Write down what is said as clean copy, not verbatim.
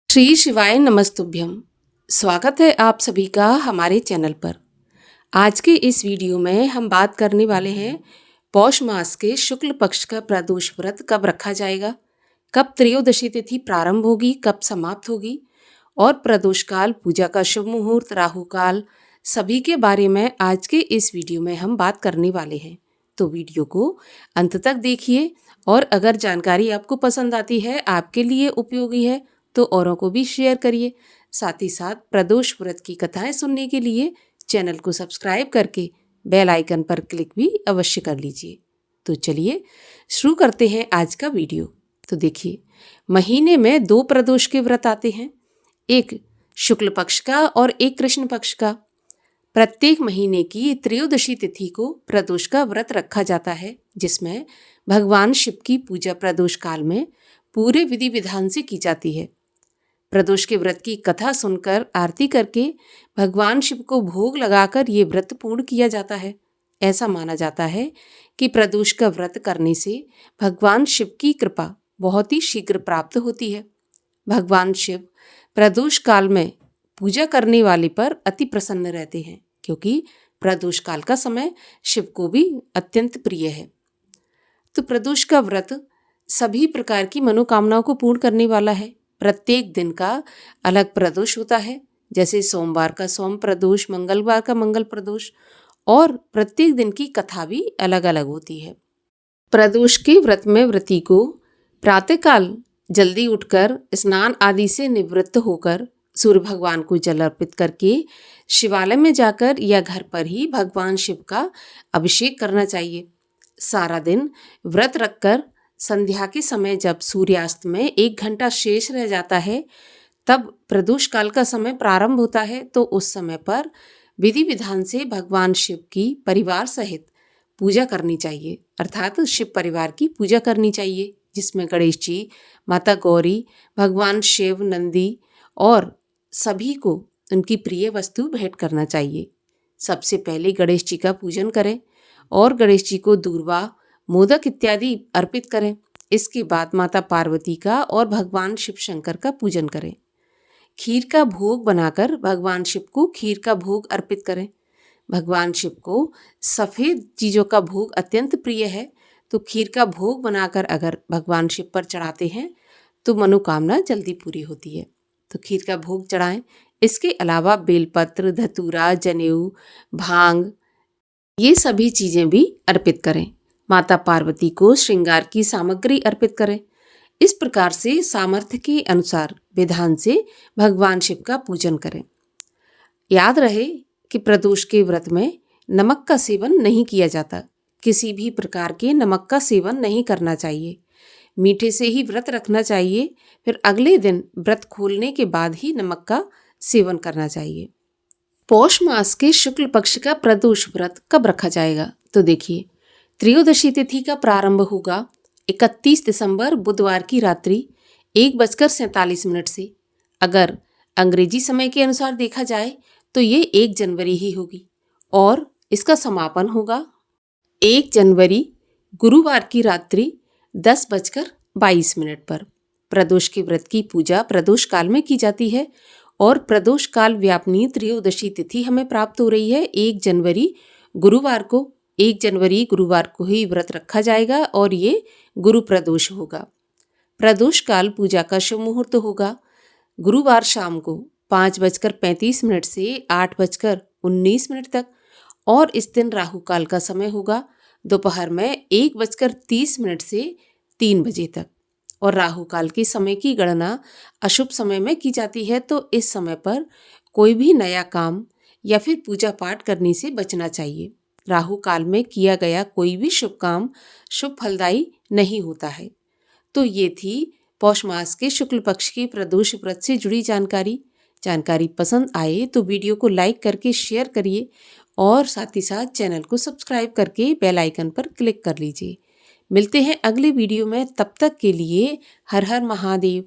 श्री शिवाय नमस्तुभ्यम। स्वागत है आप सभी का हमारे चैनल पर। आज के इस वीडियो में हम बात करने वाले हैं पौष मास के शुक्ल पक्ष का प्रदोष व्रत कब रखा जाएगा, कब त्रयोदशी तिथि प्रारंभ होगी, कब समाप्त होगी और प्रदोष काल, पूजा का शुभ मुहूर्त, राहु काल, सभी के बारे में आज के इस वीडियो में हम बात करने वाले हैं। तो वीडियो को अंत तक देखिए और अगर जानकारी आपको पसंद आती है, आपके लिए उपयोगी है तो औरों को भी शेयर करिए। साथ ही साथ प्रदोष व्रत की कथाएं सुनने के लिए चैनल को सब्सक्राइब करके बेल आइकन पर क्लिक भी अवश्य कर लीजिए। तो चलिए शुरू करते हैं आज का वीडियो। तो देखिए, महीने में 2 प्रदोष के व्रत आते हैं, एक शुक्ल पक्ष का और एक कृष्ण पक्ष का। प्रत्येक महीने की त्रयोदशी तिथि को प्रदोष का व्रत रखा जाता है, जिसमें भगवान शिव की पूजा प्रदोष काल में पूरे विधि विधान से की जाती है। प्रदोष के व्रत की कथा सुनकर आरती करके भगवान शिव को भोग लगाकर ये व्रत पूर्ण किया जाता है। ऐसा माना जाता है कि प्रदोष का व्रत करने से भगवान शिव की कृपा बहुत ही शीघ्र प्राप्त होती है। भगवान शिव प्रदोष काल में पूजा करने वाले पर अति प्रसन्न रहते हैं, क्योंकि प्रदोष काल का समय शिव को भी अत्यंत प्रिय है। तो प्रदोष का व्रत सभी प्रकार की मनोकामनाओं को पूर्ण करने वाला है। प्रत्येक दिन का अलग प्रदोष होता है, जैसे सोमवार का सोम प्रदोष, मंगलवार का मंगल प्रदोष, और प्रत्येक दिन की कथा भी अलग अलग होती है। प्रदोष के व्रत में व्रती को प्रातःकाल जल्दी उठकर स्नान आदि से निवृत्त होकर सूर्य भगवान को जल अर्पित करके शिवालय में जाकर या घर पर ही भगवान शिव का अभिषेक करना चाहिए। सारा दिन व्रत रखकर संध्या के समय जब सूर्यास्त में 1 घंटा शेष रह जाता है, तब प्रदोष काल का समय प्रारंभ होता है। तो उस समय पर विधि विधान से भगवान शिव की परिवार सहित पूजा करनी चाहिए, अर्थात शिव परिवार की पूजा करनी चाहिए, जिसमें गणेश जी, माता गौरी, भगवान शिव, नंदी और सभी को उनकी प्रिय वस्तु भेंट करना चाहिए। सबसे पहले गणेश जी का पूजन करें और गणेश जी को दूर्वा, मोदक इत्यादि अर्पित करें। इसके बाद माता पार्वती का और भगवान शिव शंकर का पूजन करें। खीर का भोग बनाकर भगवान शिव को खीर का भोग अर्पित करें। भगवान शिव को सफ़ेद चीज़ों का भोग अत्यंत प्रिय है, तो खीर का भोग बनाकर अगर भगवान शिव पर चढ़ाते हैं तो मनोकामना जल्दी पूरी होती है। तो खीर का भोग चढ़ाएं। इसके अलावा बेलपत्र, धतूरा, जनेऊ, भांग, ये सभी चीज़ें भी अर्पित करें। माता पार्वती को श्रृंगार की सामग्री अर्पित करें। इस प्रकार से सामर्थ्य के अनुसार विधान से भगवान शिव का पूजन करें। याद रहे कि प्रदोष के व्रत में नमक का सेवन नहीं किया जाता। किसी भी प्रकार के नमक का सेवन नहीं करना चाहिए। मीठे से ही व्रत रखना चाहिए। फिर अगले दिन व्रत खोलने के बाद ही नमक का सेवन करना चाहिए। पौष मास के शुक्ल पक्ष का प्रदोष व्रत कब रखा जाएगा? तो देखिए, त्रयोदशी तिथि का प्रारंभ होगा 31 दिसंबर बुधवार की रात्रि 1:47 से। अगर अंग्रेजी समय के अनुसार देखा जाए तो ये 1 जनवरी ही होगी और इसका समापन होगा 1 जनवरी गुरुवार की रात्रि 10:22 पर। प्रदोष के व्रत की पूजा प्रदोष काल में की जाती है और प्रदोष काल व्यापनी त्रयोदशी तिथि हमें प्राप्त हो रही है 1 जनवरी गुरुवार को। 1 जनवरी गुरुवार को ही व्रत रखा जाएगा और ये गुरु प्रदोष होगा। प्रदोष काल पूजा का शुभ मुहूर्त होगा गुरुवार शाम को 5:35 से 8:19 तक, और इस दिन राहु काल का समय होगा दोपहर में 1:30 से 3 बजे तक। और राहु काल के समय की गणना अशुभ समय में की जाती है, तो इस समय पर कोई भी नया काम या फिर पूजा पाठ करने से बचना चाहिए। राहु काल में किया गया कोई भी शुभ काम शुभ फलदायी नहीं होता है। तो ये थी पौष मास के शुक्ल पक्ष के प्रदोष व्रत से जुड़ी जानकारी पसंद आए तो वीडियो को लाइक करके शेयर करिए और साथ ही साथ चैनल को सब्सक्राइब करके बेल आइकन पर क्लिक कर लीजिए। मिलते हैं अगले वीडियो में, तब तक के लिए हर हर महादेव।